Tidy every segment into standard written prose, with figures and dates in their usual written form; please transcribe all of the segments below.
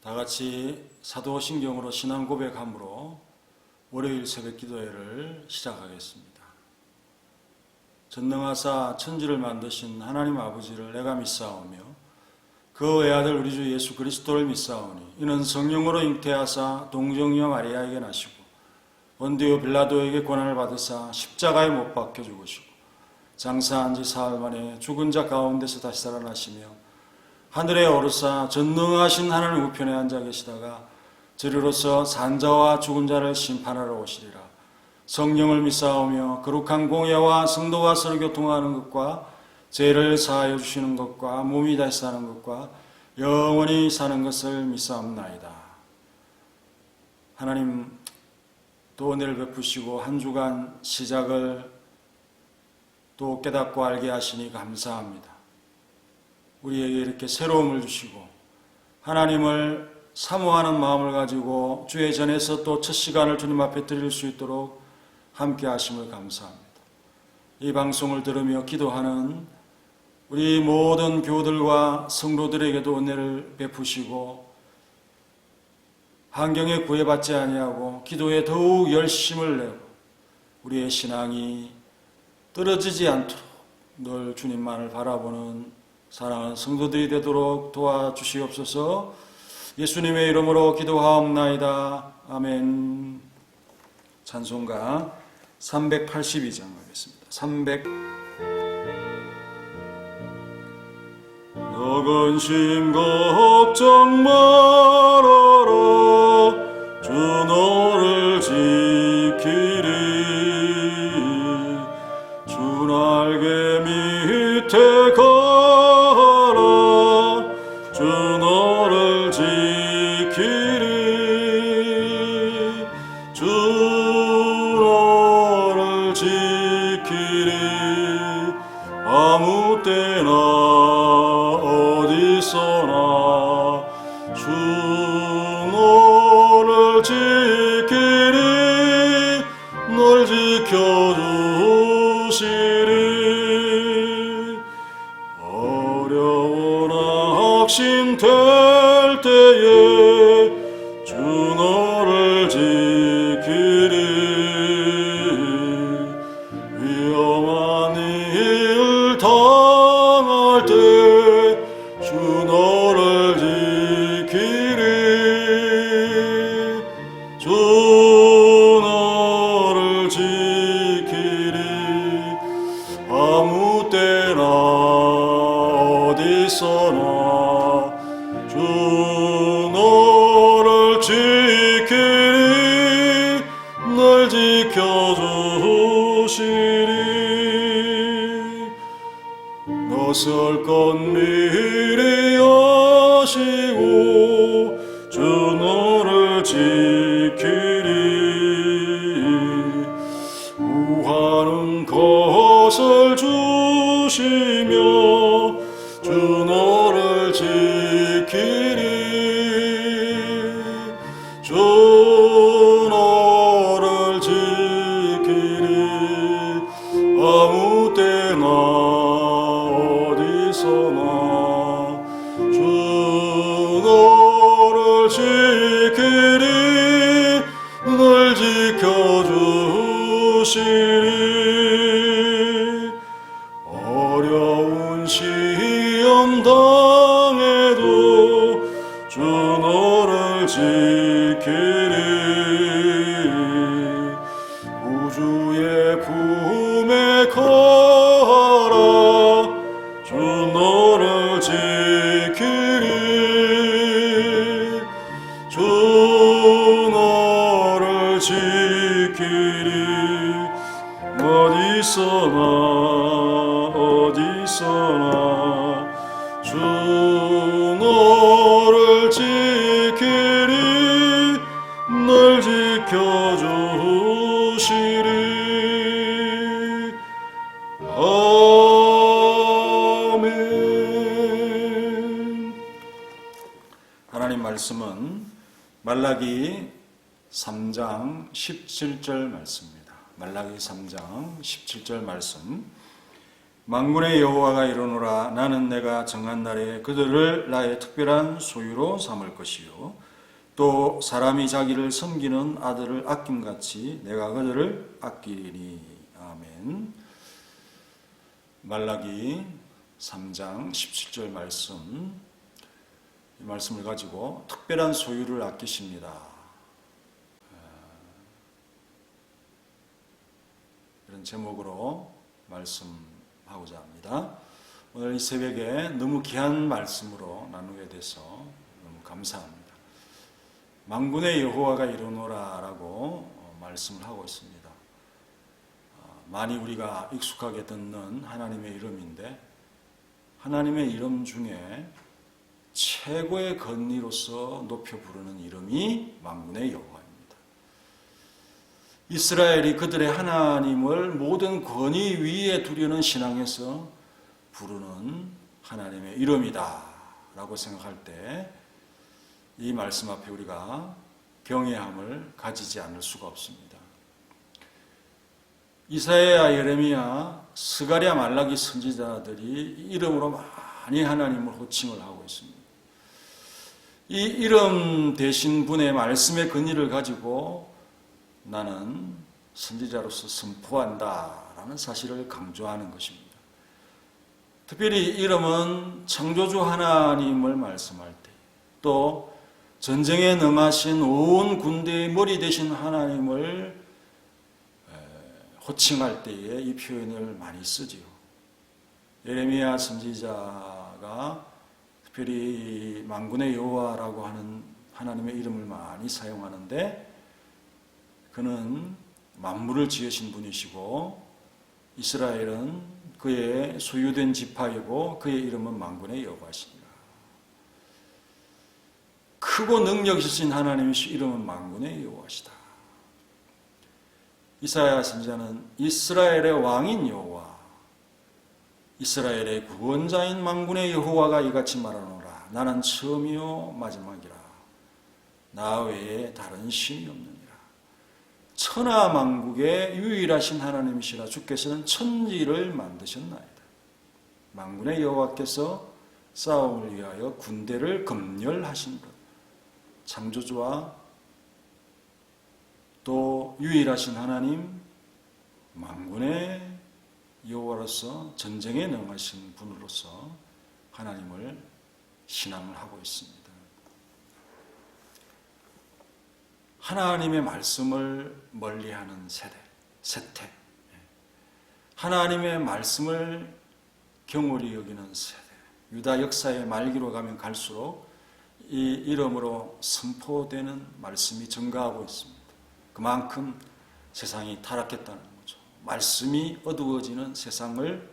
다 같이 사도신경으로 신앙 고백함으로 월요일 새벽 기도회를 시작하겠습니다. 전능하사 천지를 만드신 하나님 아버지를 내가 믿사오며 그 외아들 우리 주 예수 그리스도를 믿사오니 이는 성령으로 잉태하사 동정녀 마리아에게 나시고 본디오 빌라도에게 고난을 받으사 십자가에 못 박혀 죽으시고 장사한 지 사흘 만에 죽은 자 가운데서 다시 살아나시며 하늘에 오르사 전능하신 하나님 우편에 앉아 계시다가 저리로서 산자와 죽은 자를 심판하러 오시리라. 성령을 믿사오며 거룩한 공예와 성도와 서로 교통하는 것과 죄를 사하여 주시는 것과 몸이 다시 사는 것과 영원히 사는 것을 믿사옵나이다. 하나님 또 은혜를 베푸시고 한 주간 시작을 또 깨닫고 알게 하시니 감사합니다. 우리에게 이렇게 새로움을 주시고 하나님을 사모하는 마음을 가지고 주의 전에서 또 첫 시간을 주님 앞에 드릴 수 있도록 함께 하심을 감사합니다. 이 방송을 들으며 기도하는 우리 모든 교우들과 성도들에게도 은혜를 베푸시고 환경에 구애받지 아니하고 기도에 더욱 열심을 내고 우리의 신앙이 떨어지지 않도록 늘 주님만을 바라보는 사랑하는 성도들이 되도록 도와주시옵소서. 예수님의 이름으로 기도하옵나이다. 아멘. 찬송가 382장 하겠습니다. 너 근심 걱정 말아라. 주 너를 지키리. 주 날개 밑에 주 너를 지키리. 주 너를 지키리. 아무 때나 어디서나 주 너를 지키리. 널 지켜주시리. 어려운 확신될 때에 주 너를 지키리. 위험한 일 당할 때 주 너를 지키리. 주 너를 지키리. 아무 때나 어디서나 주 너를 지키리. 널 지켜주시리. 너설 것 미리 아시고 주 너를 지키리. 구하는 것을 주시며 주 너를 지키리. 주 너를 지키리. 아무 때나 어디서나 주 너를 지키리. 널 지켜주시리. 어려운 시험 당해도 주 너를 지키리. 우주의 품에 거하라. 주 너를 지키리. 주 너를 지키리. 어디서나 주 너를 지키리. 널 지켜주시리. 아멘. 하나님 말씀은 말라기 3장 17절 말씀입니다. 말라기 3장 17절 말씀 만군의 여호와가 이르노라. 나는 내가 정한 날에 그들을 나의 특별한 소유로 삼을 것이요 또 사람이 자기를 섬기는 아들을 아낌같이 내가 그들을 아끼리니. 아멘. 말라기 3장 17절 말씀, 이 말씀을 가지고 특별한 소유를 아끼십니다. 이런 제목으로 말씀하고자 합니다. 오늘 이 새벽에 너무 귀한 말씀으로 나누게 돼서 너무 감사합니다. 만군의 여호와가 이르노라 라고 말씀을 하고 있습니다. 많이 우리가 익숙하게 듣는 하나님의 이름인데, 하나님의 이름 중에 최고의 권위로서 높여 부르는 이름이 만군의 여호와입니다. 이스라엘이 그들의 하나님을 모든 권위 위에 두려는 신앙에서 부르는 하나님의 이름이다 라고 생각할 때 이 말씀 앞에 우리가 경외함을 가지지 않을 수가 없습니다. 이사야, 예레미야, 스가랴, 말라기 선지자들이 이름으로 많이 하나님을 호칭을 하고 있습니다. 이 이름 되신 분의 말씀의 권위를 가지고 나는 선지자로서 선포한다라는 사실을 강조하는 것입니다. 특별히 이름은 창조주 하나님을 말씀할 때, 또 전쟁에 능하신 온 군대의 머리 되신 하나님을 호칭할 때에 이 표현을 많이 쓰지요. 예레미야 선지자가 특별히 만군의 여호와라고 하는 하나님의 이름을 많이 사용하는데, 그는 만물을 지으신 분이시고 이스라엘은 그의 소유된 지파이고 그의 이름은 만군의 여호와시니라. 크고 능력 있으신 하나님이시 이름은 만군의 여호와시다. 이사야 선지자는 이스라엘의 왕인 여호와, 이스라엘의 구원자인 만군의 여호와가 이같이 말하노라. 나는 처음이요 마지막이라. 나 외에 다른 신이 없느니라. 천하 만국의 유일하신 하나님이시라. 주께서는 천지를 만드셨나이다. 만군의 여호와께서 싸움을 위하여 군대를 검열하신 것, 창조주와 또 유일하신 하나님, 만군의 여호와로서 전쟁에 능하신 분으로서 하나님을 신앙을 하고 있습니다. 하나님의 말씀을 멀리하는 세태, 하나님의 말씀을 경홀히 여기는 세대, 유다 역사의 말기로 가면 갈수록 이 이름으로 선포되는 말씀이 증가하고 있습니다. 그만큼 세상이 타락했다는 거죠. 말씀이 어두워지는 세상을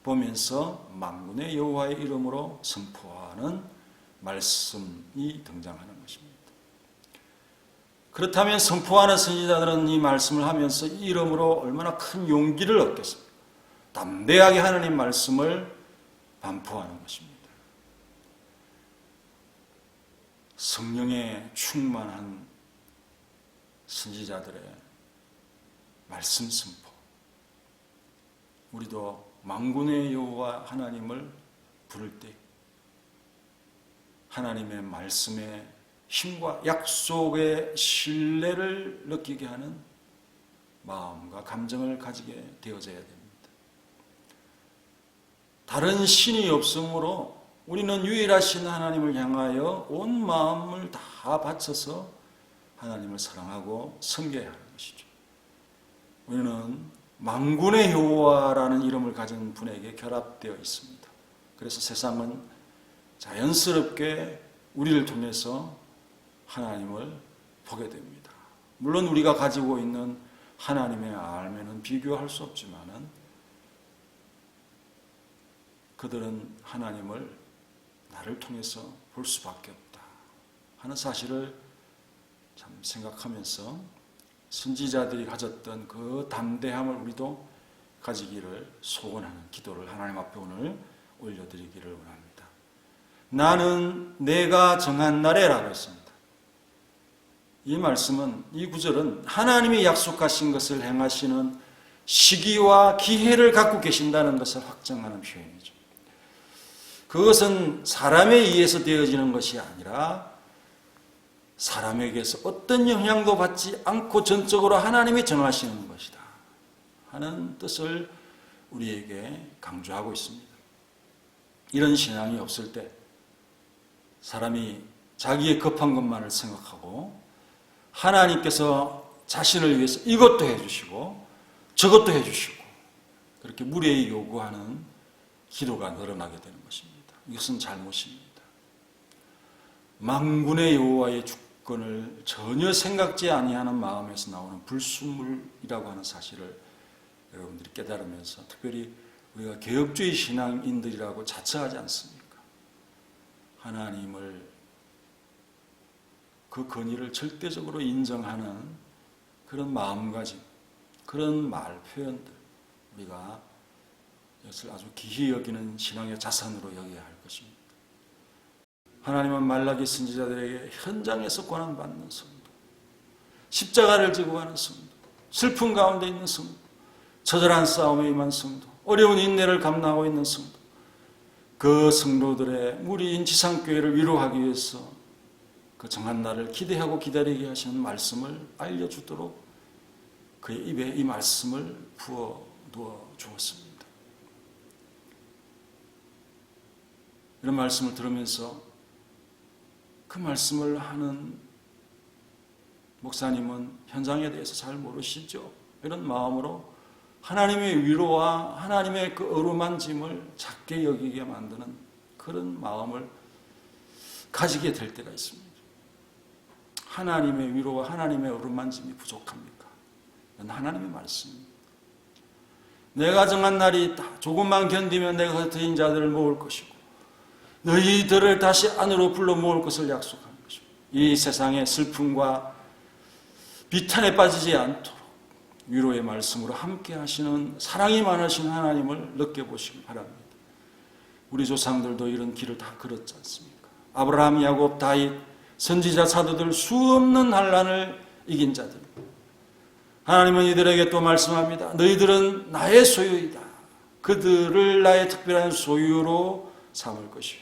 보면서 만군의 여호와의 이름으로 선포하는 말씀이 등장하는 것입니다. 그렇다면 선포하는 선지자들은 이 말씀을 하면서 이 이름으로 얼마나 큰 용기를 얻겠습니까? 담대하게 하나님 말씀을 반포하는 것입니다. 성령에 충만한 선지자들의 말씀 선포, 우리도 만군의 여호와 하나님을 부를 때 하나님의 말씀의 힘과 약속의 신뢰를 느끼게 하는 마음과 감정을 가지게 되어져야 됩니다. 다른 신이 없으므로 우리는 유일하신 하나님을 향하여 온 마음을 다 바쳐서 하나님을 사랑하고 섬겨야 하는 것이죠. 우리는 만군의 여호와라는 이름을 가진 분에게 결합되어 있습니다. 그래서 세상은 자연스럽게 우리를 통해서 하나님을 보게 됩니다. 물론 우리가 가지고 있는 하나님의 알매는 비교할 수 없지만은 그들은 하나님을 나를 통해서 볼 수밖에 없다 하는 사실을 참 생각하면서 선지자들이 가졌던 그 담대함을 우리도 가지기를 소원하는 기도를 하나님 앞에 오늘 올려드리기를 원합니다. 나는 내가 정한 날에라고 했습니다. 이 말씀은, 이 구절은 하나님이 약속하신 것을 행하시는 시기와 기회를 갖고 계신다는 것을 확정하는 표현이죠. 그것은 사람에 의해서 되어지는 것이 아니라 사람에게서 어떤 영향도 받지 않고 전적으로 하나님이 정하시는 것이다 하는 뜻을 우리에게 강조하고 있습니다. 이런 신앙이 없을 때 사람이 자기의 급한 것만을 생각하고 하나님께서 자신을 위해서 이것도 해주시고 저것도 해주시고 그렇게 무례히 요구하는 기도가 늘어나게 되는 것입니다. 이것은 잘못입니다. 만군의 여호와의 주권을 전혀 생각지 아니하는 마음에서 나오는 불순물이라고 하는 사실을 여러분들이 깨달으면서 특별히 우리가 개혁주의 신앙인들이라고 자처하지 않습니까? 하나님을 그 권위를 절대적으로 인정하는 그런 마음가짐, 그런 말 표현들 우리가 이것을 아주 기히 여기는 신앙의 자산으로 여겨야 할 것입니다. 하나님은 말라기 선지자들에게 현장에서 고난받는 성도, 십자가를 지고 가는 성도, 슬픔 가운데 있는 성도, 처절한 싸움에 임한 성도, 어려운 인내를 감당하고 있는 성도, 그 성도들의 무리인 지상교회를 위로하기 위해서 그 정한 날을 기대하고 기다리게 하시는 말씀을 알려주도록 그의 입에 이 말씀을 부어두어 주었습니다. 이런 말씀을 들으면서 그 말씀을 하는 목사님은 현장에 대해서 잘 모르시죠. 이런 마음으로 하나님의 위로와 하나님의 그 어루만짐을 작게 여기게 만드는 그런 마음을 가지게 될 때가 있습니다. 하나님의 위로와 하나님의 어루만짐이 부족합니까? 이건 하나님의 말씀입니다. 내가 정한 날이 있다. 조금만 견디면 내가 흩어진 자들을 모을 것이고 너희들을 다시 안으로 불러 모을 것을 약속한 것이고 이 세상의 슬픔과 비탄에 빠지지 않도록 위로의 말씀으로 함께 하시는 사랑이 많으신 하나님을 느껴보시기 바랍니다. 우리 조상들도 이런 길을 다 걸었지 않습니까? 아브라함, 야곱, 다윗, 선지자, 사도들 수없는 환난을 이긴 자들. 하나님은 이들에게 또 말씀합니다. 너희들은 나의 소유이다. 그들을 나의 특별한 소유로 삼을 것이요.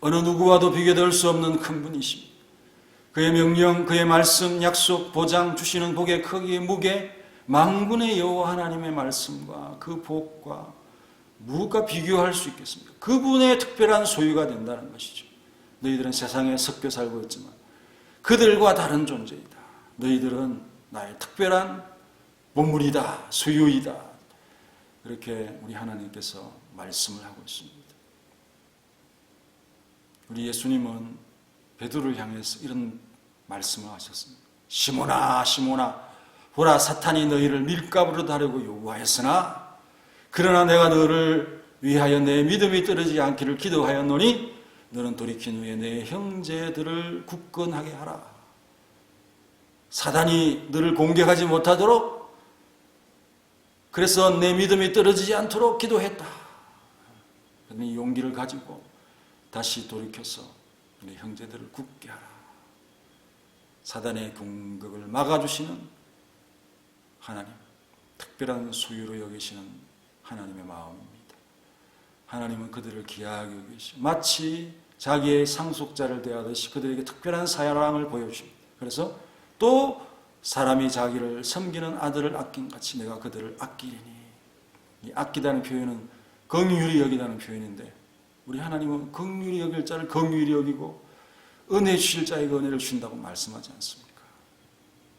어느 누구와도 비교될 수 없는 큰 분이십니다. 그의 명령, 그의 말씀, 약속, 보장, 주시는 복의 크기, 무게, 만군의 여호와 하나님의 말씀과 그 복과 무엇과 비교할 수 있겠습니까? 그분의 특별한 소유가 된다는 것이죠. 너희들은 세상에 섞여 살고 있지만 그들과 다른 존재이다. 너희들은 나의 특별한 보물이다, 소유이다. 이렇게 우리 하나님께서 말씀을 하고 있습니다. 우리 예수님은 베드로를 향해서 이런 말씀을 하셨습니다. 시몬아, 시몬아, 보라 사탄이 너희를 밀가부로 다루고 요구하였으나 그러나 내가 너를 위하여 내 믿음이 떨어지지 않기를 기도하였노니 너는 돌이킨 후에 내 형제들을 굳건하게 하라. 사단이 너를 공격하지 못하도록 그래서 내 믿음이 떨어지지 않도록 기도했다. 이 용기를 가지고 다시 돌이켜서 내 형제들을 굳게 하라. 사단의 공격을 막아주시는 하나님, 특별한 소유로 여기시는 하나님의 마음입니다. 하나님은 그들을 귀하게 여기시고 마치 자기의 상속자를 대하듯이 그들에게 특별한 사랑을 보여주십니다. 그래서 또 사람이 자기를 섬기는 아들을 아낀 같이 내가 그들을 아끼리니. 이 아끼다는 표현은 긍휼히 여기다는 표현인데 우리 하나님은 긍휼히 여길 자를 긍휼히 여기고 은혜 주실 자에게 은혜를 주신다고 말씀하지 않습니까?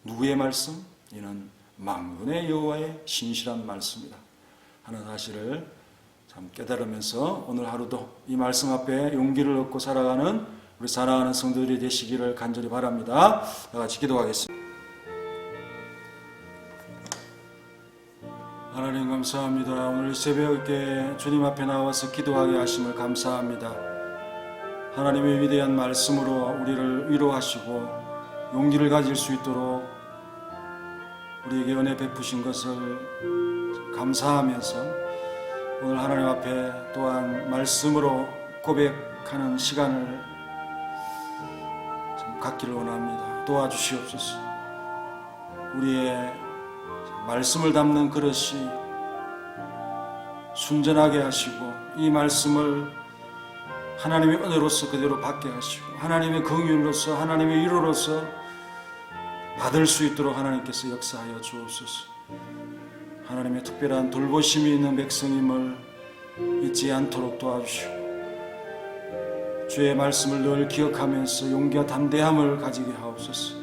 누구의 말씀? 이는 만군의 여호와의 신실한 말씀이다 하는 사실을 참 깨달으면서 오늘 하루도 이 말씀 앞에 용기를 얻고 살아가는 우리 사랑하는 성도들이 되시기를 간절히 바랍니다. 다 같이 기도하겠습니다. 하나님 감사합니다. 오늘 새벽에 주님 앞에 나와서 기도하게 하심을 감사합니다. 하나님의 위대한 말씀으로 우리를 위로하시고 용기를 가질 수 있도록 우리에게 은혜 베푸신 것을 감사하면서 오늘 하나님 앞에 또한 말씀으로 고백하는 시간을 좀 갖기를 원합니다. 도와주시옵소서. 우리의 말씀을 담는 그릇이 순전하게 하시고 이 말씀을 하나님의 은혜로서 그대로 받게 하시고 하나님의 긍휼로서 하나님의 위로로서 받을 수 있도록 하나님께서 역사하여 주옵소서. 하나님의 특별한 돌보심이 있는 백성임을 잊지 않도록 도와주시고 주의 말씀을 늘 기억하면서 용기와 담대함을 가지게 하옵소서.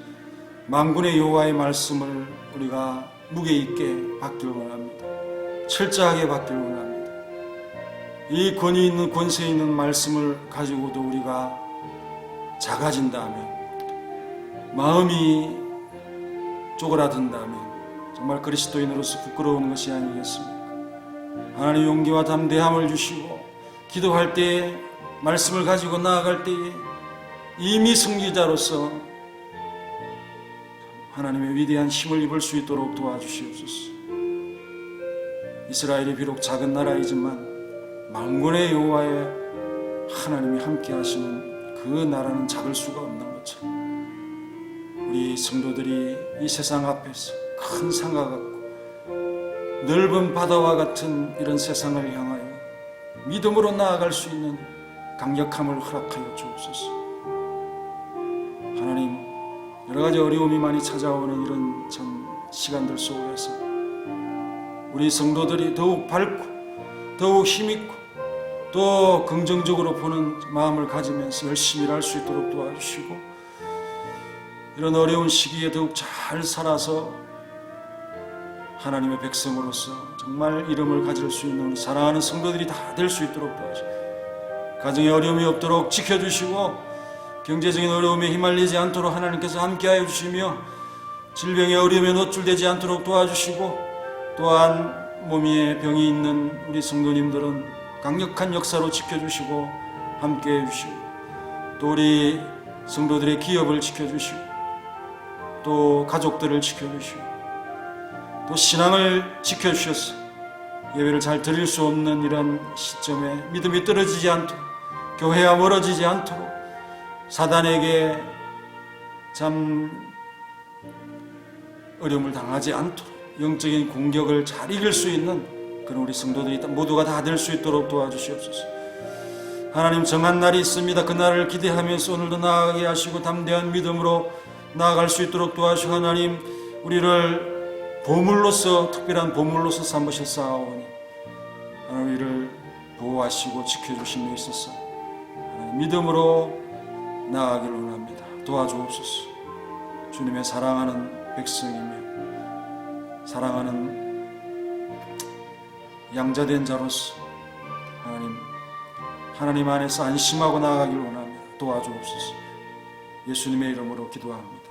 만군의 여호와의 말씀을 우리가 무게 있게 받길 원합니다. 철저하게 받길 원합니다. 이 권위 있는 권세 있는 말씀을 가지고도 우리가 작아진다면, 마음이 쪼그라든다면 정말 그리스도인으로서 부끄러운 것이 아니겠습니까? 하나님 용기와 담대함을 주시고 기도할 때에 말씀을 가지고 나아갈 때에 이미 승리자로서 하나님의 위대한 힘을 입을 수 있도록 도와주시옵소서. 이스라엘이 비록 작은 나라이지만 만군의 여호와의 하나님이 함께 하시는 그 나라는 작을 수가 없는 것처럼 우리 성도들이 이 세상 앞에서 큰 상과 같고 넓은 바다와 같은 이런 세상을 향하여 믿음으로 나아갈 수 있는 강력함을 허락하여 주옵소서. 하나님, 여러 가지 어려움이 많이 찾아오는 이런 참 시간들 속에서 우리 성도들이 더욱 밝고 더욱 힘있고 또 긍정적으로 보는 마음을 가지면서 열심히 일할 수 있도록 도와주시고 이런 어려운 시기에 더욱 잘 살아서 하나님의 백성으로서 정말 이름을 가질 수 있는 우리 사랑하는 성도들이 다 될 수 있도록 도와주시고 가정에 어려움이 없도록 지켜주시고 경제적인 어려움에 휘말리지 않도록 하나님께서 함께하여 주시며 질병의 어려움에 노출되지 않도록 도와주시고 또한 몸에 병이 있는 우리 성도님들은 강력한 역사로 지켜주시고 함께해 주시고 또 우리 성도들의 기업을 지켜주시고 또 가족들을 지켜주시고 또 신앙을 지켜주셔서 예배를 잘 드릴 수 없는 이런 시점에 믿음이 떨어지지 않도록 교회와 멀어지지 않도록 사단에게 참 어려움을 당하지 않도록 영적인 공격을 잘 이길 수 있는 그런 우리 성도들이 모두가 다 될 수 있도록 도와주시옵소서. 하나님, 정한 날이 있습니다. 그 날을 기대하면서 오늘도 나아가게 하시고 담대한 믿음으로 나아갈 수 있도록 도와주시고 하나님, 우리를 보물로서 특별한 보물로서 삼으셨사오니 하나님 우리를 보호하시고 지켜주신 데 있어서 하나님, 믿음으로 나아가기를 원합니다. 도와주옵소서. 주님의 사랑하는 백성이며 사랑하는 양자된 자로서 하나님 안에서 안심하고 나아가기를 원합니다. 도와주옵소서. 예수님의 이름으로 기도합니다.